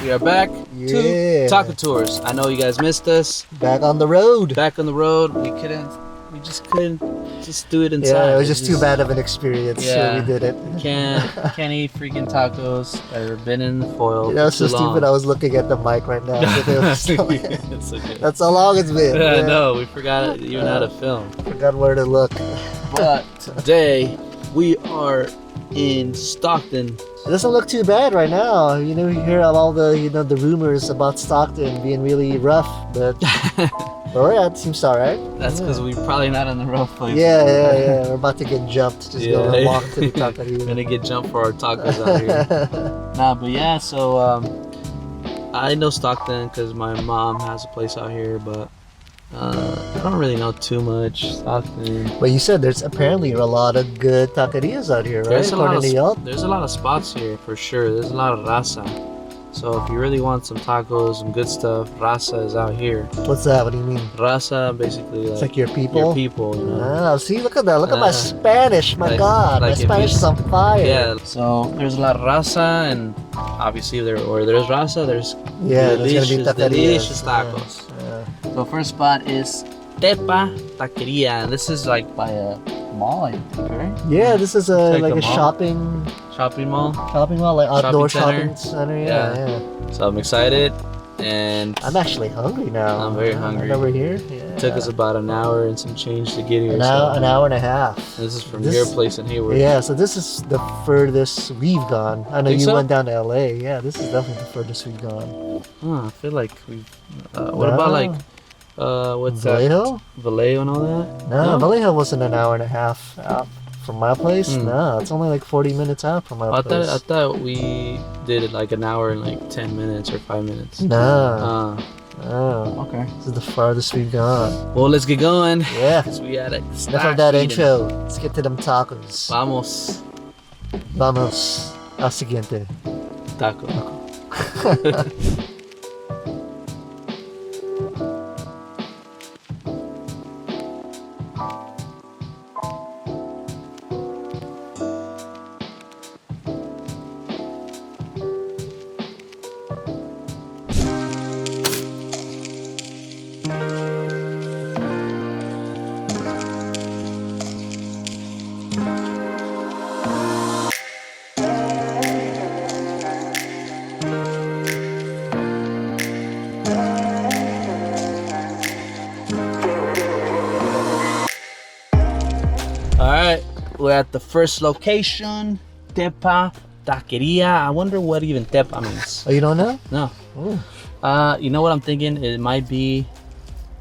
We are back to Taco Tours. I know you guys missed us. Back on the road. Back on the road. We just couldn't do it inside. Yeah, it was just too bad of an experience. Yeah, so we did it. Can't eat freaking tacos. I've been in the foil. That was so stupid. I was looking at the mic right now. So It's okay. that's how long it's been. I know. We forgot even how to film. Forgot where to look. But today we are in Stockton. It doesn't look too bad right now. You know, you hear all the the rumors about Stockton being really rough, but where we're at seems alright. That's because we're probably not in the rough place. Yeah. We're about to get jumped. Just go and walk to the taqueria. We're gonna get jumped for our tacos out here. Nah, but yeah. So I know Stockton because my mom has a place out here, but I don't really know too much Stockton. But you said there's apparently a lot of good taquerias out here, right? There's a lot of spots here for sure. There's a lot of raza. So if you really want some tacos, some good stuff, raza is out here. What's that? What do you mean? Raza, basically, it's like your people. Your people, you know. Ah, see, look at that. Look at my Spanish. My God, my Spanish is on fire. Yeah. So there's a lot of raza, and obviously where there's raza, there's delicious tacos. Yeah. So first spot is Tepa Taqueria, and this is like by a mall, I think, right? Yeah, this is like a shopping mall, like outdoor shopping center. Yeah. So I'm excited, and I'm actually hungry now. I'm very hungry. Over here. Yeah. It took us about an hour and some change to get here. An hour and a half. This is from your place in Hayward. Yeah, so this is the furthest we've gone. I know you went down to LA. Yeah, this is definitely the furthest we've gone. I feel like we've. What about like? What's Vallejo? That? Vallejo and all that? No, Vallejo wasn't an hour and a half out from my place. No, it's only like 40 minutes out from my place. I thought we did it like an hour and like 10 minutes or 5 minutes. No. Okay. This is the farthest we've gone. Well, let's get going. Yeah. We had enough of that intro. Let's get to them tacos. Vamos. Al siguiente. Taco. Alright, we're at the first location, Tepa Taqueria. I wonder what even Tepa means. Oh, you don't know? No. Ooh. You know what I'm thinking? It might be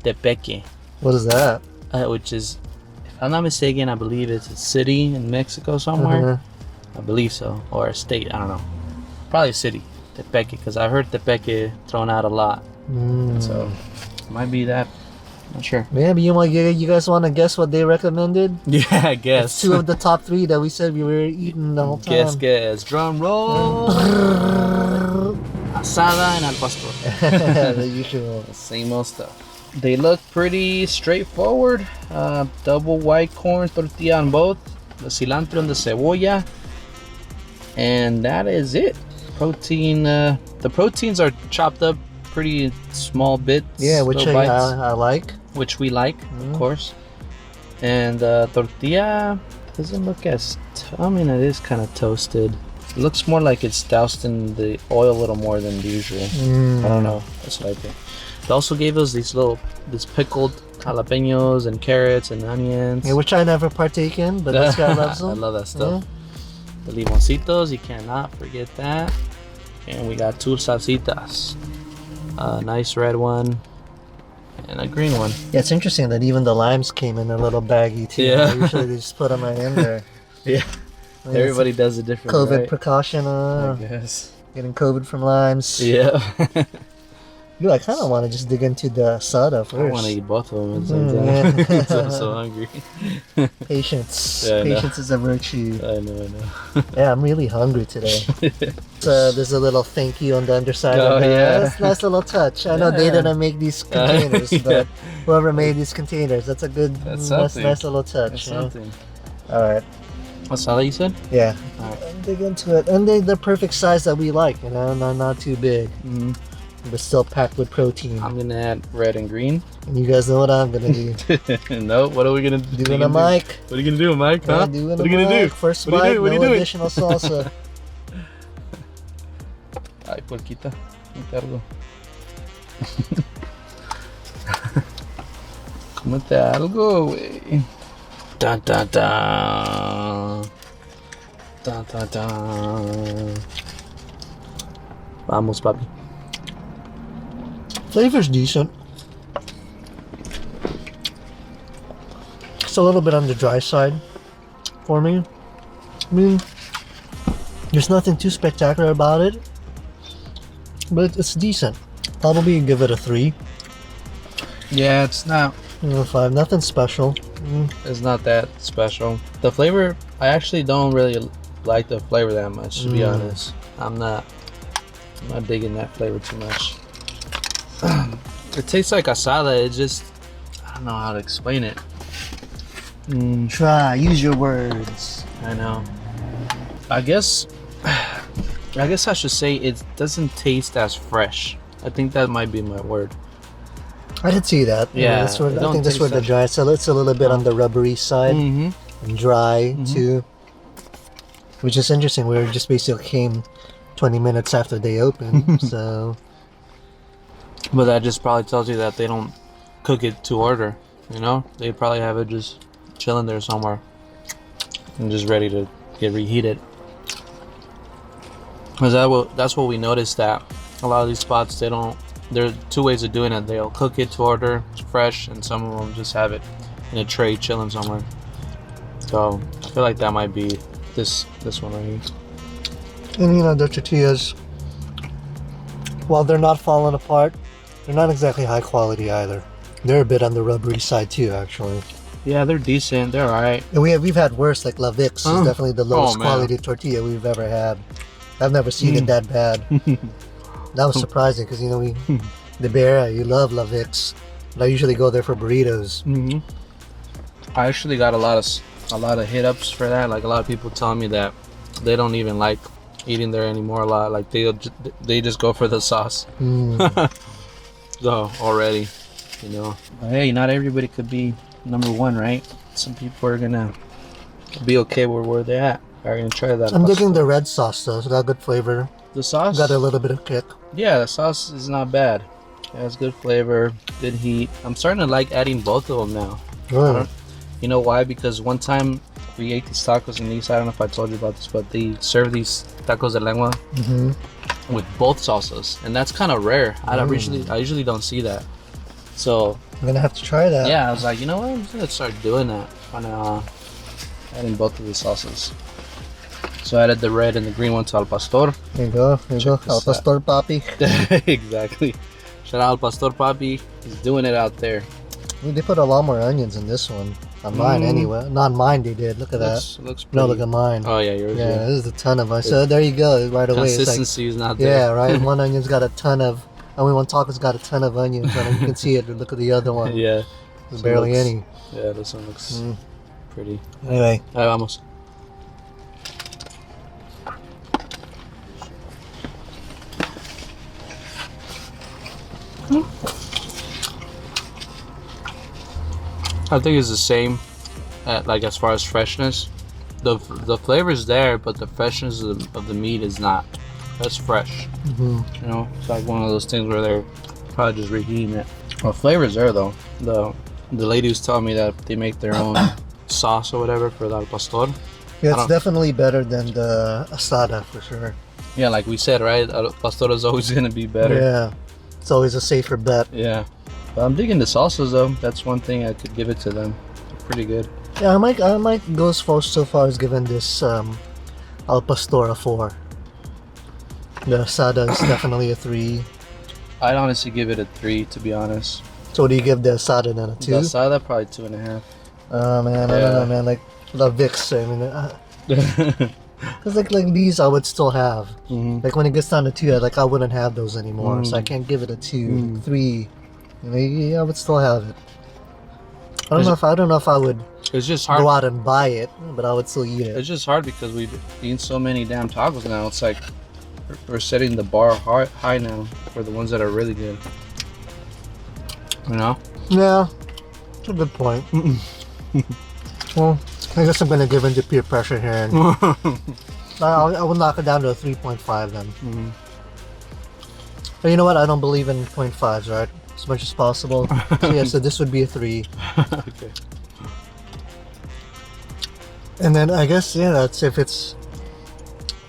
Tepeque. What is that? Which is, if I'm not mistaken, I believe it's a city in Mexico somewhere. I believe so. Or a state, I don't know. Probably a city, Tepeque, because I heard Tepeque thrown out a lot. So, it might be that. Not sure. Maybe you guys want to guess what they recommended? Yeah, I guess. It's two of the top three that we said we were eating the whole time. Guess. Drum roll. Asada and al pastor. The usual. Same old stuff. They look pretty straightforward. Double white corn tortilla on both. The cilantro and the cebolla. And that is it. Protein. The proteins are chopped up pretty small bits. Yeah, which I like. Which we like, of course. And tortilla doesn't look as... I mean, it is kind of toasted. It looks more like it's doused in the oil a little more than usual. I don't know. That's what I think. They also gave us this pickled jalapenos and carrots and onions. Yeah, which I never partake in, but this guy loves them. I love that stuff. Yeah. The limoncitos, you cannot forget that. And we got two salsitas. A nice red one and a green one. Yeah, it's interesting that even the limes came in a little baggy too. Yeah. Usually they just put them right in there. Yeah. I mean, everybody does it different. COVID precaution. I guess. Getting COVID from limes. Yeah. Dude, I kind of want to just dig into the asada first. I want to eat both of them at the same time. I'm so hungry. Patience. Yeah, Patience is a virtue. I know. Yeah, I'm really hungry today. So there's a little thank you on the underside. Oh, yeah. That's a nice little touch. I know they didn't make these containers, but whoever made these containers, that's a good, nice little touch. That's something. All right. Asada, you said? Yeah. Alright. I'm big into it. And they're perfect size that we like, you know, not too big. Mm-hmm. But still packed with protein. I'm gonna add red and green. And you guys know what I'm gonna do. No, what are we gonna do? Doing a mic. What are you gonna do, Mike? Huh? Yeah, doing what are you gonna do? First what bite, do? What no are you doing? additional salsa. Ay, puerquita. Me cargo. Cómete algo, güey. Da da da. Da da da. Vamos, papi. Flavor's decent. It's a little bit on the dry side for me. I mean, there's nothing too spectacular about it, but it's decent. Probably give it a 3. Yeah, it's not. 5. Nothing special. It's not that special. The flavor, I actually don't really like the flavor that much, to be honest. I'm not digging that flavor too much. It tastes like asada. It just, I don't know how to explain it. Try. Use your words. I know. I guess I should say it doesn't taste as fresh. I think that might be my word. I did see that. Yeah, that's where, I think that's where the dry. So it's a little bit on the rubbery side and dry too, which is interesting. We just basically came 20 minutes after they opened, so. But that just probably tells you that they don't cook it to order. You know, they probably have it just chilling there somewhere and just ready to get reheated. Cause that's what we noticed, that a lot of these spots, there are 2 ways of doing it. They'll cook it to order, it's fresh, and some of them just have it in a tray chilling somewhere. So I feel like that might be this one right here. And you know, the tortillas, while they're not falling apart, they're not exactly high quality either. They're a bit on the rubbery side too, actually. Yeah, they're decent. They're alright. And we've had worse, like La Vic's is definitely the lowest quality tortilla we've ever had. I've never seen it that bad. That was surprising because, you know, the Bear, you love La Vic's, but I usually go there for burritos. I actually got a lot of hit ups for that. Like, a lot of people telling me that they don't even like eating there anymore. A lot, like they just go for the sauce. So already, you know. But hey, not everybody could be number one, right? Some people are gonna be okay with where they're at. Are gonna try that. I'm digging the red sauce though. It's got good flavor. The sauce got a little bit of kick. Yeah, the sauce is not bad. It has good flavor, good heat. I'm starting to like adding both of them now. Really? You know why? Because one time we ate these tacos in these. I don't know if I told you about this, but they serve these tacos de lengua with both salsas, and that's kind of rare. I usually don't see that. So I'm gonna have to try that. yeah, I was like, you know what? I'm gonna start doing that. Adding both of the salsas. So I added the red and the green one to Al Pastor. There you go. There you go. Al Pastor Papi. Exactly. Shout out Al Pastor Papi. He's doing it out there. I mean, they put a lot more onions in this one. On mine, anyway. Not mine, they did. Look at that. Looks pretty. No, look at mine. Oh, yeah, yours. Yeah, this is a ton of onions. So there you go. Right away. Consistency is not there. Yeah, right. One onion's got a ton of. I mean, one taco's got a ton of onions on it. You can see it. Look at the other one. Yeah. There's barely any. Yeah, this one looks pretty. Anyway. Ahí vamos. I think it's the same, like as far as freshness. The flavor is there, but the freshness of the meat is not. That's fresh. You know, it's like one of those things where they're probably just reheating it. Well, flavor's there though. The lady was telling me that they make their own sauce or whatever for the Al Pastor. Yeah, it's definitely better than the asada for sure. Yeah, like we said, right? Al Pastor is always gonna be better. Yeah, it's always a safer bet. Yeah. But I'm digging the salsas though. That's one thing I could give it to them. They're pretty good. Yeah, I might go so far as giving this Al Pastor a 4. The asada is definitely a 3. I'd honestly give it a 3, to be honest. So what do you give the asada then, a 2? The asada probably 2.5. Oh man, I don't know, man. Like the Vicks, I mean, because like these I would still have. Like when it gets down to 2, I wouldn't have those anymore. So I can't give it a 2, 3. You know, I would still have it. I don't know if I would It's just hard. go out and buy it, but I would still eat it. It's just hard because we've eaten so many damn tacos now. It's like we're setting the bar high now for the ones that are really good. You know? Yeah, that's a good point. Well, I guess I'm gonna give in to peer pressure here, and I will knock it down to a 3.5 then. But you know what? I don't believe in 0.5s, right? As much as possible. So yeah, so this would be a 3. Okay. And then I guess, yeah, that's if it's...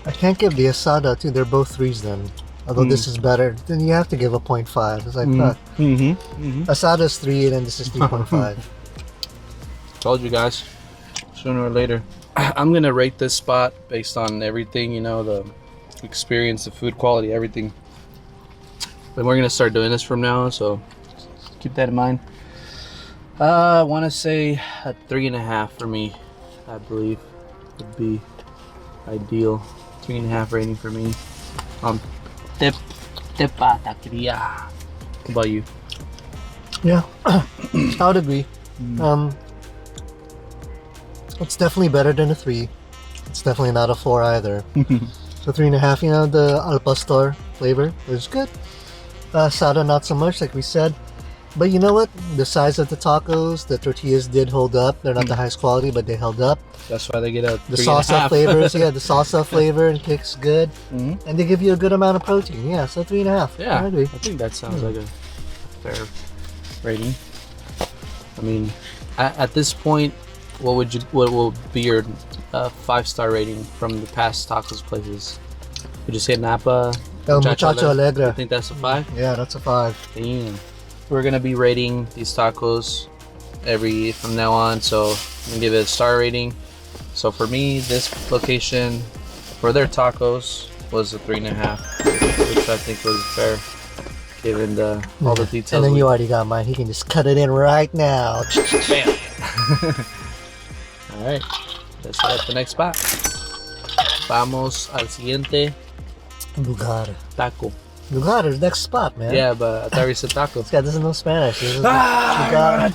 I can't give the asada too. They're both 3s then. Although this is better, then you have to give a 0.5. It's like, fuck. Asada's 3 and then this is 3.5. Told you guys. Sooner or later. I'm gonna rate this spot based on everything, you know, the experience, the food quality, everything. But we're gonna start doing this from now on, so keep that in mind. I want to say a 3.5 for me. I believe would be ideal. 3.5 rating for me. Tepa Taqueria. How about you? Yeah, I would agree. It's definitely better than a 3. It's definitely not a 4 either. So 3.5, you know, the al pastor flavor is good. Asada not so much, like we said. But you know what? The size of the tacos, the tortillas did hold up. They're not the highest quality, but they held up. That's why they get a 3.5. The salsa flavors, yeah, the salsa flavor and kicks good. And they give you a good amount of protein. Yeah, so 3.5. Yeah, I agree. I think that sounds like a fair rating. I mean, at this point, what will be your 5-star rating from the past tacos places? Would you say Napa? El Muchacho I Alegre. think that's a 5. Yeah, that's a 5. Damn. We're gonna be rating these tacos from now on, so I'm gonna give it a star rating. So for me, this location for their tacos was a 3.5, which I think was fair given all the details. And then you already got mine. He can just cut it in right now. Bam. All right, let's hit up the next spot. Vamos al siguiente Lugar. taco. Lugar is next spot, man. Yeah, but I thought we said taco. This guy doesn't know Spanish. Lugar.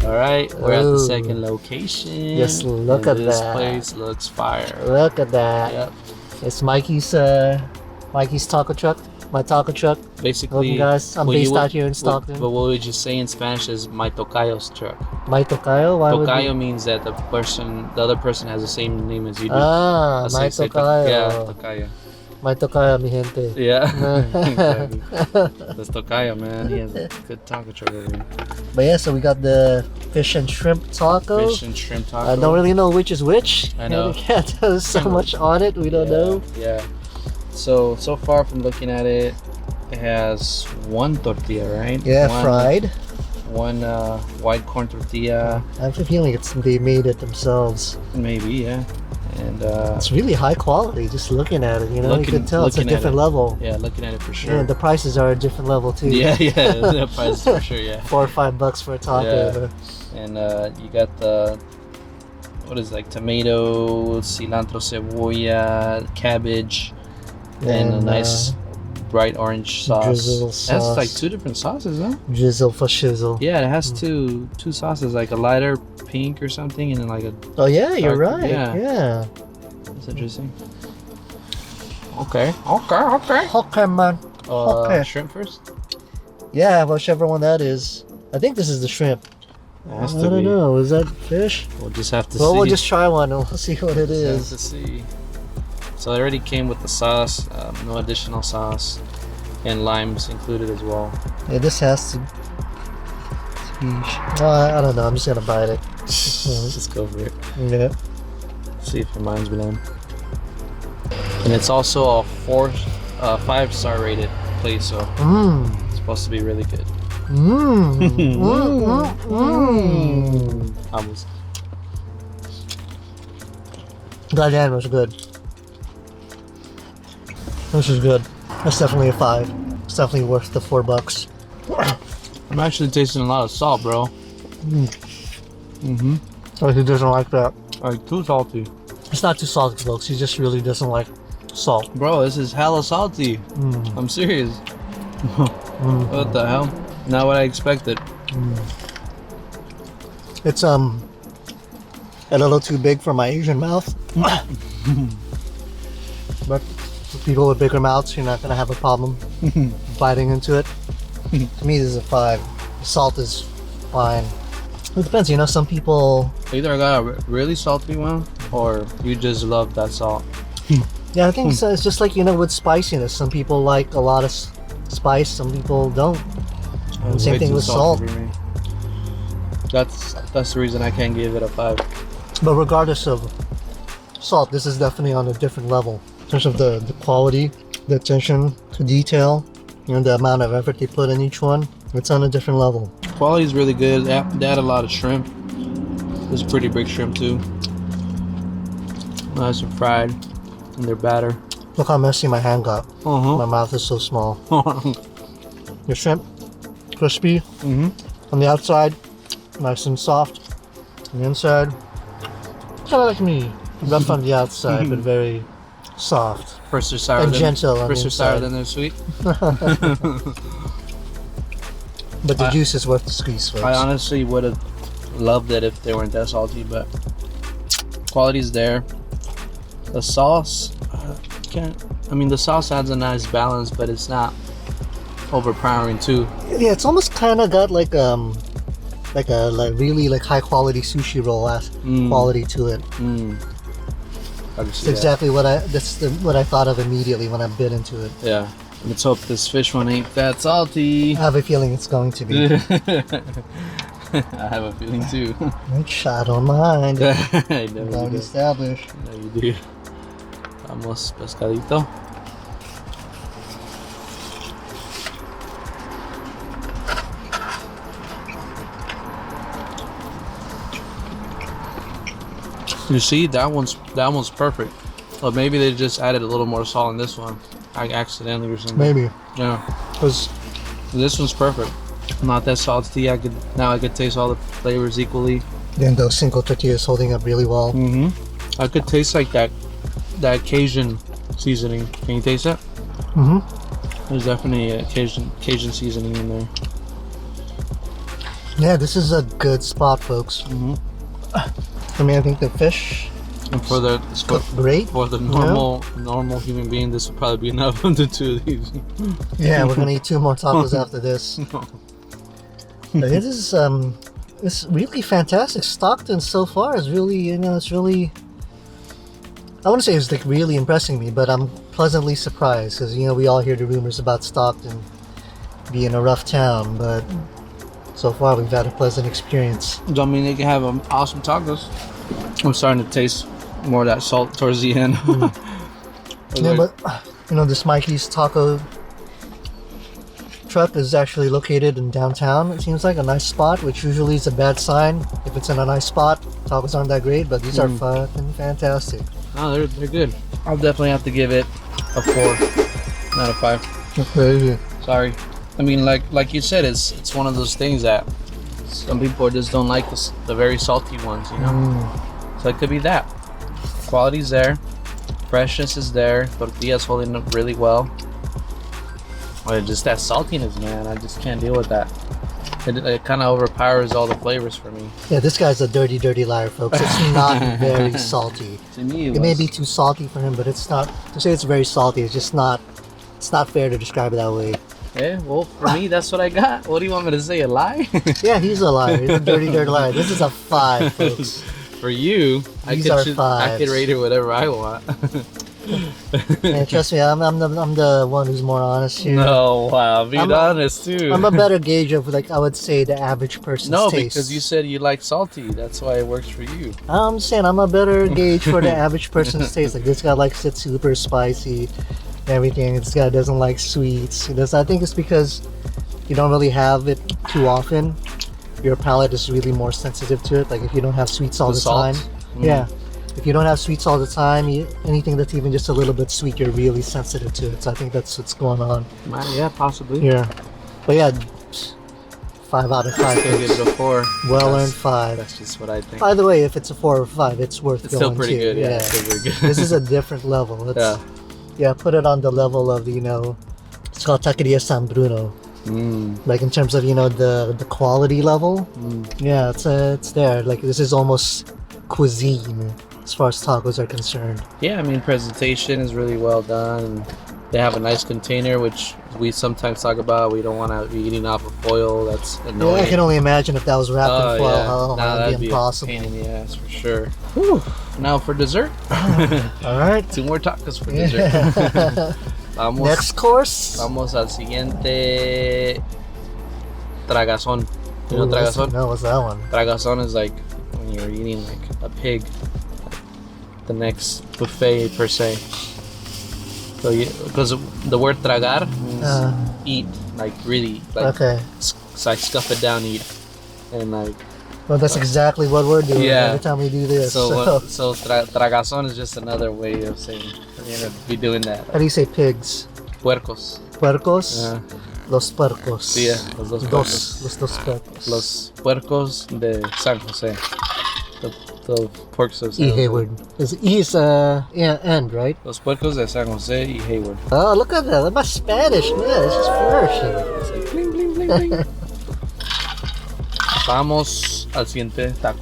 Alright, we're at the second location. Just look at this that. This place looks fire. Look at that. Yep. It's Mikey's taco truck. My taco truck. Basically, welcome guys. I'm based out here in Stockton. But what would you say in Spanish is my tocayo's truck? My tocayo? Why Tocayo means that the other person has the same name as you do. Ah, my tocayo. Yeah, tocayo. My tocayo, mi gente. Yeah, exactly. That's tocayo, man. He has a good taco truck over here. But yeah, so we got the fish and shrimp taco. Fish and shrimp taco. I don't really know which is which. I know. There's so much on it, we don't know. Yeah. So far from looking at it, it has one tortilla, right? Yeah, fried. One white corn tortilla. I have a feeling they made it themselves. Maybe, yeah. And it's really high quality. Just looking at it, you know, you can tell it's a different level. Yeah, looking at it for sure. Yeah, the prices are a different level too. Yeah, the prices for sure. Yeah. $4 or $5 for a taco. Yeah. And you got the tomato, cilantro, cebolla, cabbage, and a nice bright orange sauce. Drizzle sauce. That's like 2 different sauces, huh? Drizzle for shizzle. Yeah, it has two sauces, like a lighter pink or something, and then like a. Oh yeah, you're right. Yeah. That's interesting. Okay, man. Okay. Shrimp first. Yeah, whichever one that is. I think this is the shrimp. I don't know. Is that fish? We'll just have to see. Well, we'll just try one and we'll see what it is. Have to see. So it already came with the sauce, no additional sauce, and limes included as well. Yeah, this has to be. I don't know. I'm just gonna bite it. Just go for it. Yeah. See if your mind's blown. And it's also a 5-star rated place, so it's supposed to be really good. Almost. That hand was good. This is good. That's definitely a 5. It's definitely worth the $4. I'm actually tasting a lot of salt, bro. Oh, he doesn't like that. Like, too salty. It's not too salty, folks. He just really doesn't like salt. Bro, this is hella salty. I'm serious. What the hell? Not what I expected. It's a little too big for my Asian mouth. But for people with bigger mouths, you're not gonna have a problem biting into it. To me, this is a 5. Salt is fine. It depends, you know, some people... Either I got a really salty one, or you just love that salt. Yeah, I think so. It's just like, you know, with spiciness. Some people like a lot of spice, some people don't. And same thing with salt. That's the reason I can't give it a 5. But regardless of salt, this is definitely on a different level. In terms of the quality, the attention to detail, you know, the amount of effort they put in each one. It's on a different level. Quality is really good. They add a lot of shrimp. There's pretty big shrimp too. Nice and fried in their batter. Look how messy my hand got. My mouth is so small. The shrimp, crispy. On the outside, nice and soft. On the inside, kind of like me. Rough on the outside, but very soft. First they're sour, and gentle on first the they're sour, inside. then they're sweet. But the juice is worth the squeeze, folks. I honestly would have loved it if they weren't that salty, but quality's there. The sauce, the sauce adds a nice balance, but it's not overpowering too. Yeah, it's almost kind of got like really high quality sushi roll quality to it. That's exactly what I thought of immediately when I bit into it. Yeah. Let's hope this fish one ain't that salty. I have a feeling it's going to be. I have a feeling too. Which I don't mind. I never Already do. established. Yeah, you do. Vamos, pescadito. You see, that one's perfect. Or maybe they just added a little more salt in this one. I accidentally or something. Maybe. Yeah. Because This one's perfect. Not that salty. I could taste all the flavors equally. then those single tortillas holding up really well. I could taste like that Cajun seasoning. Can you taste that? There's definitely a Cajun seasoning in there. Yeah, this is a good spot, folks. I mean, I think the fish And for the cooked great. for the normal human being, this would probably be enough to 2 of these. Yeah, we're gonna eat 2 more tacos after this. But it is it's really fantastic. Stockton so far is really, you know, it's really, I wouldn't say it's like really impressing me, but I'm pleasantly surprised because, you know, we all hear the rumors about Stockton being a rough town, but so far we've had a pleasant experience. Don't mean they can have awesome tacos. I'm starting to taste more of that salt towards the end. Yeah, but you know, this Mikey's taco truck is actually located in downtown. It seems like a nice spot, which usually is a bad sign. If it's in a nice spot, tacos aren't that great, but these are fucking fantastic. Oh, they're good. I'll definitely have to give it a 4, not a 5. That's crazy. Sorry. I mean, like you said, it's one of those things that some people just don't like the very salty ones, you know. So it could be that. Quality's there, freshness is there, tortilla's holding up really well. But just that saltiness, man, I just can't deal with that. It kind of overpowers all the flavors for me. Yeah, this guy's a dirty, dirty liar, folks. It's not very salty. To me, It may be too salty for him, but it's not. To say it's very salty, it's just not. It's not fair to describe it that way. Yeah, well, for me, that's what I got. What do you want me to say? A lie? Yeah, he's a liar. He's a dirty, dirty liar. This is a 5, folks. For you, I These are could fives. rate it whatever I want. And trust me, I'm the one who's more honest here. No, wow, be I'm honest too. I'm a better gauge of, like, I would say, the average person's No, taste. because you said you like salty. That's why it works for you. I'm saying I'm a better gauge for the average person's taste. Like, this guy likes it super spicy, and everything. This guy doesn't like sweets. I think it's because you don't really have it too often, your palate is really more sensitive to it. Like if you don't have sweets all the time. Yeah. If you don't have sweets all the time, anything that's even just a little bit sweet, you're really sensitive to it. So I think that's what's going on. Yeah, possibly. Yeah. But yeah, 5 out of 5. Still gives a 4. Well earned 5. That's just what I think. By the way, if it's a 4 or 5, it's worth it's going still pretty to. good. Yeah, it's still pretty good. This is a different level. It's, yeah, put it on the level of, you know, it's called Taqueria San Bruno. Like in terms of, you know, the quality level. Yeah, it's there. Like this is almost cuisine as far as tacos are concerned. Yeah, I mean, presentation is really well done. And they have a nice container, which we sometimes talk about. We don't want to be eating off of foil. That's annoying. Yeah, I can only imagine if that was wrapped in foil. Yeah. Oh, that'd be impossible. A pain in the ass for sure. Whew. Now for dessert. All right. 2 more tacos for dessert. Next course. Vamos al siguiente tragazón. You know tragazón? No, what's that one? Tragazón is like when you're eating like a pig. The next buffet per se. So because the word tragar means eat, like really, like like stuff it down, eat, and like. Well, that's exactly what we're doing every time we do this. So tragazón is just another way of saying you're gonna be doing that. How do you say pigs? Puercos. Puercos. Los puercos. Sí, los dos puercos. Los dos puercos. Los puercos de San Jose. The porks of San E. Jose. Hayward. E is end, right? Los puercos de San Jose y Hayward. Oh, look at that. My Spanish, man. It's just flourishing. It's like bling, bling, bling, bling. Vamos al siguiente taco.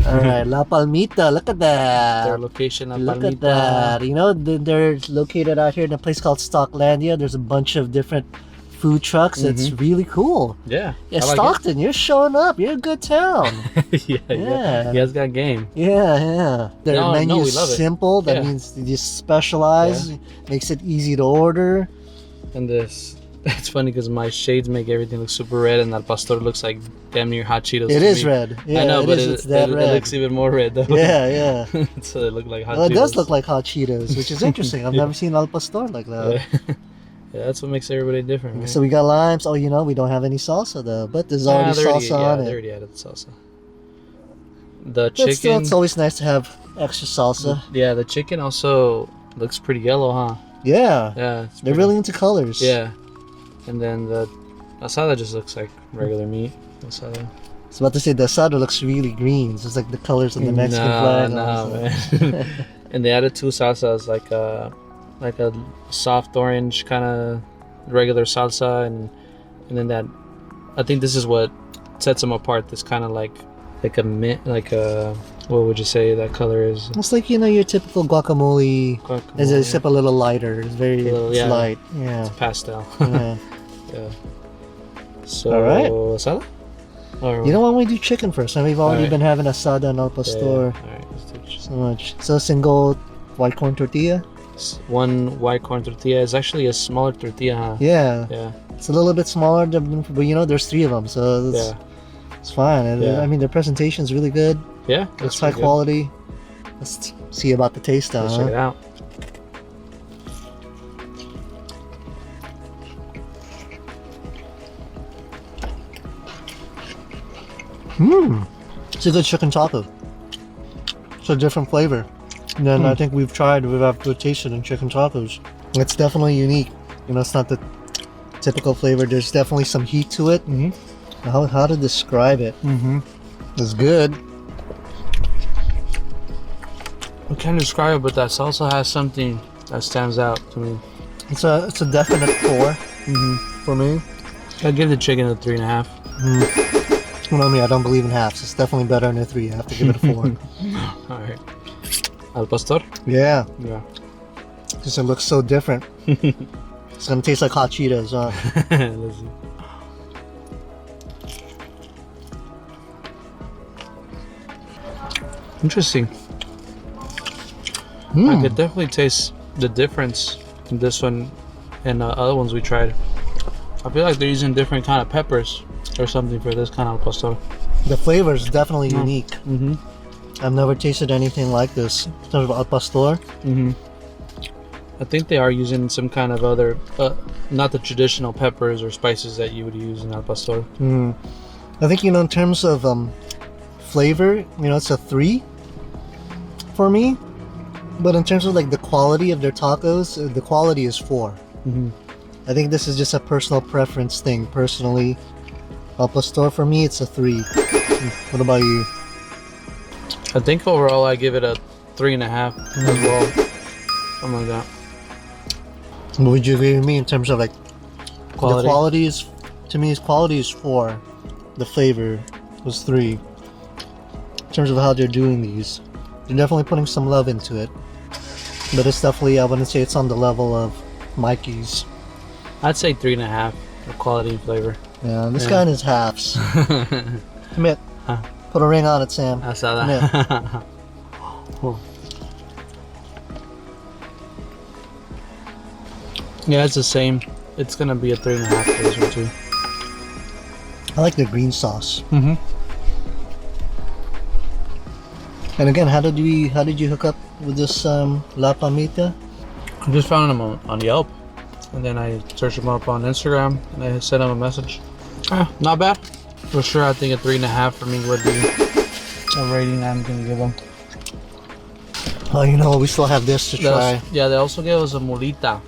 Alright, La Palmita, look at that. Their location on Look Palmita. at that. You know, they're located out here in a place called Stocklandia. There's a bunch of different food trucks. It's really cool. Yeah. Yeah, I like Stockton, you're showing up. You're a good town. yeah. You guys got game. Yeah. Their menu we is love it. simple. That means they just specialize. Makes it easy to order. And this, it's funny because my shades make everything look super red, and Al Pastor looks like damn near hot Cheetos. It to is me. red. Yeah, I know, but it's that red. It looks even more red though. Yeah. So it look like hot Well, Cheetos. it does look like hot Cheetos, which is interesting. I've never seen Al Pastor like that. Yeah, that's what makes everybody different, right? So we got limes. Oh, you know, we don't have any salsa though, but there's already salsa on they it. already added the salsa. The But still, chicken. it's always nice to have extra salsa. Yeah, the chicken also looks pretty yellow, huh? Yeah. Yeah. They're really into colors. Yeah. And then the asada just looks like regular meat. Asada. I was about to say the asada looks really green. It's just like the colors of the Mexican flag. No, man. And they added 2 salsas, like a soft orange kind of regular salsa, and then that. I think this is what sets them apart. This kind of like a mint, like a, what would you say that color is? It's like, you know, your typical guacamole. Except a little lighter. It's very light. Yeah. It's pastel. Yeah. Yeah. So, all right. Asada? Or, You know what, we do chicken first, and we've already been having asada and al pastor. Yeah. Alright, let's do chicken. So much. So single white corn tortilla. 1 white corn tortilla is actually a smaller tortilla, huh? Yeah. Yeah. It's a little bit smaller, but you know, there's 3 of them, so it's fine. And I mean, their presentation's really good. Yeah. It's high quality. Let's see about the taste now. Let's check it out. It's a good chicken taco. It's a different flavor than I think we've tasted in chicken tacos. It's definitely unique. You know, it's not the typical flavor. There's definitely some heat to it. How to describe it? It's good. I can't describe it, but that salsa has something that stands out to me. It's a definite 4 for me. I'd give the chicken a 3.5. You know me, I don't believe in halves. It's definitely better than a 3. I have to give it a 4. Alright. Al pastor? Yeah. Yeah. Because it looks so different. It's gonna taste like hot Cheetos, huh? Let's see. Interesting. I could definitely taste the difference in this one and other ones we tried. I feel like they're using different kind of peppers or something for this kind of pastor. The flavor is definitely unique. Mm-hmm. I've never tasted anything like this in terms of al pastor. Mm-hmm. I think they are using some kind of other, not the traditional peppers or spices that you would use in al pastor. I think, in terms of flavor, it's a 3 for me. But in terms of like the quality of their tacos, the quality is 4. Mm-hmm. I think this is just a personal preference thing. Personally, al pastor for me, it's a 3. What about you? I think overall I give it a 3.5 as well. Something like that. Would you agree with me in terms of like Quality? the quality is, to me, quality is 4. The flavor was 3. In terms of how they're doing these, they're definitely putting some love into it. But it's definitely, I wouldn't say it's on the level of Mikey's. I'd say 3.5 for quality and flavor. Yeah, this guy in his halves. Commit. Huh. Put a ring on it, Sam. I saw that. Yeah, it's the same. It's gonna be a 3.5 for this one too. I like the green sauce. Mm-hmm. And again, how did you hook up with this La Palmita? I just found them on Yelp, and then I searched them up on Instagram, and I sent them a message. Not bad. For sure, I think a 3.5 for me would be a rating I'm gonna give them. Oh, we still have this to try. Yeah, they also gave us a molita.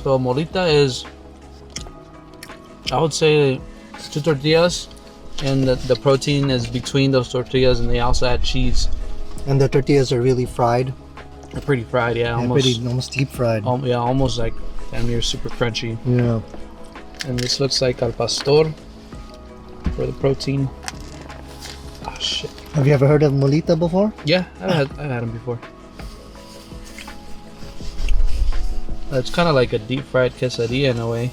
So a molita is, I would say, 2 tortillas, and the protein is between those tortillas, and they also add cheese. And the tortillas are really fried. They're pretty fried, yeah. Almost deep fried. Yeah, almost like damn near super crunchy. Yeah. And this looks like al pastor for the protein. Ah, shit. Have you ever heard of molita before? Yeah, I've had them before. It's kind of like a deep fried quesadilla in a way,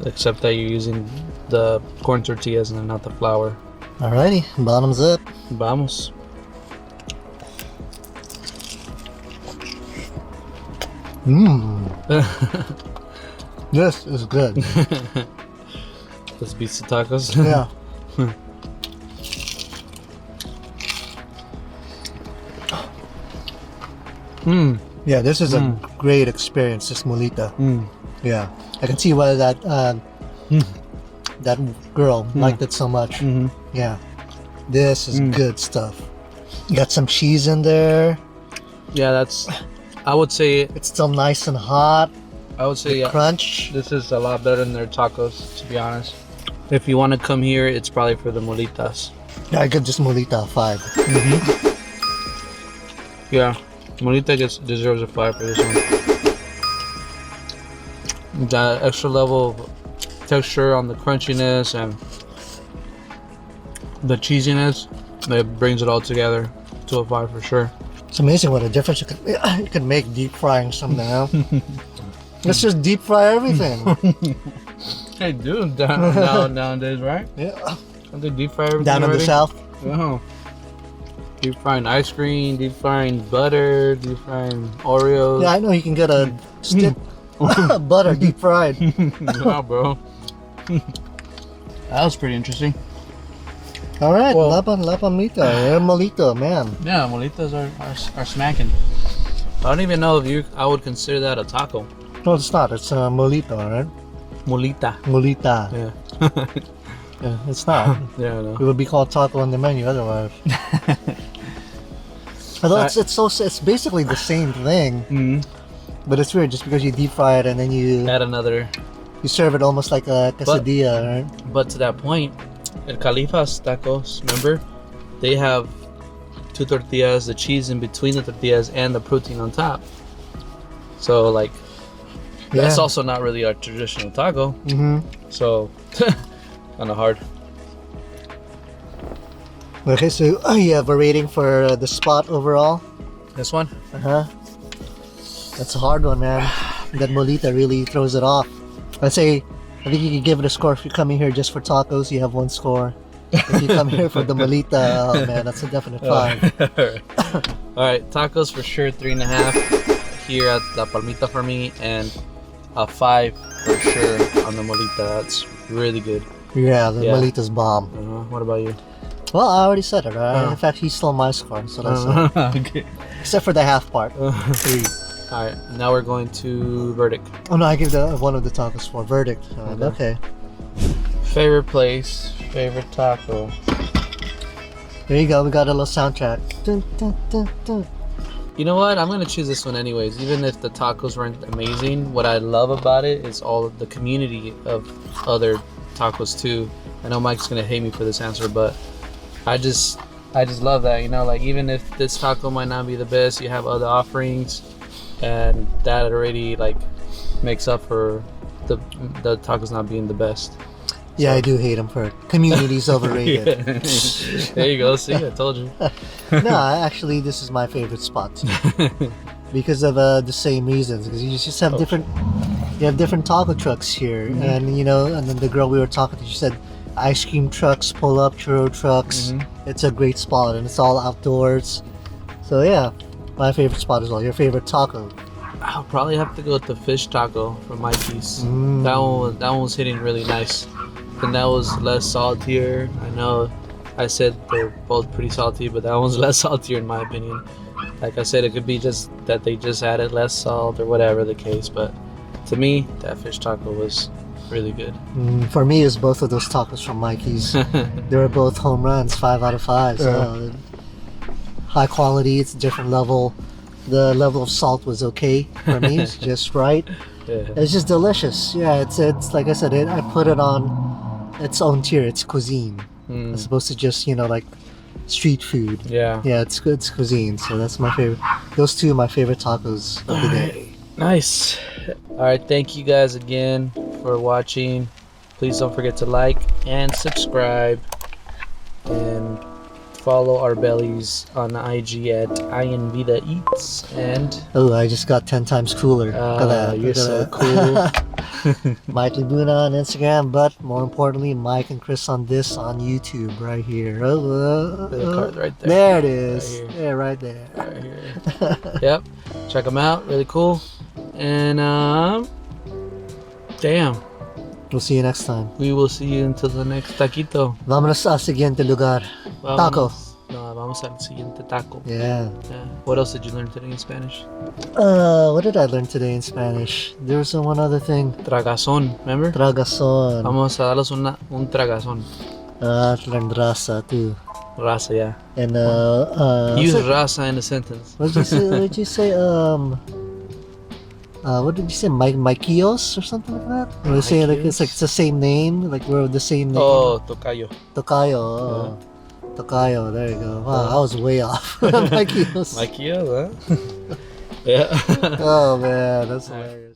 except that you're using the corn tortillas and not the flour. Alrighty, bottoms up. Vamos. This is good. Let's beat the tacos. Yeah. Yeah, this is a great experience, this molita. Yeah, I can see why that girl liked it so much. Yeah, this is good stuff. You got some cheese in there. Yeah, I would say it's still nice and hot. I would say crunch. This is a lot better than their tacos, to be honest. If you want to come here, it's probably for the molitas. Yeah, I give this molita a 5. Yeah, molita deserves a 5 for this one. That extra level of texture on the crunchiness and the cheesiness, that brings it all together to a 5 for sure. It's amazing what a difference you could make deep frying something, huh? Let's just deep fry everything. Hey, dude, nowadays, right? Yeah. Don't they deep fry everything Down in the south? Yeah. Deep frying ice cream, deep frying butter, deep frying Oreos. Yeah, I know you can get a stick butter deep fried. Yeah, bro. That was pretty interesting. All right, La Palmita, molito, man. Yeah, molitas are smacking. I don't even know if I would consider that a taco. No, it's not. It's a molito, right? Molita. Molita. Yeah. Yeah, it's not. Yeah, I know. It would be called taco on the menu otherwise. Although it's basically the same thing, but it's weird just because you deep fry it and then you add another. You serve it almost like a quesadilla, right? But to that point, El Califa's tacos, remember, they have 2 tortillas, the cheese in between the tortillas, and the protein on top. So like, that's also not really a traditional taco. So kind of hard. Okay, so you have a rating for the spot overall? This one? That's a hard one, man. That molita really throws it off. I think you could give it a score. If you're coming here just for tacos, you have 1 score. If you come here for the molita, oh man, that's a definite 5. Alright, tacos for sure 3.5 here at La Palmita for me, and a 5 for sure on the molita. That's really good. Yeah, the molita's bomb. What about you? Well, I already said it, right? In fact, he stole my score, so that's okay. Except for the half part. 3. Alright, now we're going to verdict. Oh no, I give one of the tacos 4. Verdict. Okay. Favorite place, favorite taco. There you go, we got a little soundtrack. Dun, dun, dun, dun. You know what? I'm gonna choose this one anyways. Even if the tacos weren't amazing, what I love about it is all of the community of other tacos too. I know Mike's gonna hate me for this answer, but I just love that. You know, like even if this taco might not be the best, you have other offerings, and that already like makes up for the tacos not being the best. Yeah, I do hate him for it. Community's overrated. There you go. See, I told you. No, actually, this is my favorite spot too. Because of the same reasons. Because you just have different, you have different taco trucks here, and you know, and then the girl we were talking to, she said, ice cream trucks pull up, churro trucks. It's a great spot, and it's all outdoors. So yeah, my favorite spot as well. Your favorite taco? I'll probably have to go with the fish taco from Mikey's. That one was hitting really nice. And that was less saltier. I know I said they're both pretty salty, but that one's less saltier in my opinion. Like I said, it could be just that they just added less salt or whatever the case, but to me, that fish taco was really good. For me, it's both of those tacos from Mikey's. They were both home runs, 5 out of 5. So high quality, it's a different level. The level of salt was okay for me, it's just right. It's just delicious. Yeah, it's like I said, I put it on its own tier. It's cuisine as opposed to just, you know, like street food. Yeah, it's good. It's cuisine. So that's my favorite. Those two are my favorite tacos of the day. Nice. All right, thank you guys again for watching. Please don't forget to like and subscribe, and follow our bellies on IG at INVida Eats. And I just got 10 times cooler. Look at that. You're so cool. Mike Libuna on Instagram, but more importantly, Mike and Chris on YouTube right here. The card right there. There it is. Right yeah, right there. Right here. Yep. Check them out. Really cool. And damn. We'll see you next time. We will see you until the next taquito. Vámonos sa siguiente lugar. Taco. No, vamos al siguiente taco. Yeah. What else did you learn today in Spanish? What did I learn today in Spanish? There was one other thing. Tragazón, remember? Tragazón. Vamos a darles un tragazón. I learned raza too. Raza, yeah. And use raza in a sentence. What did you say? What did you say? Mikeyos or something like that? Or they say like it's the same name, like we're the same name. Oh, Tocayo. Tocayo. Tocayo. There you go. Wow, I was way off. Mikeyos. Mikeyos, huh? Yeah. Oh man, that's hilarious.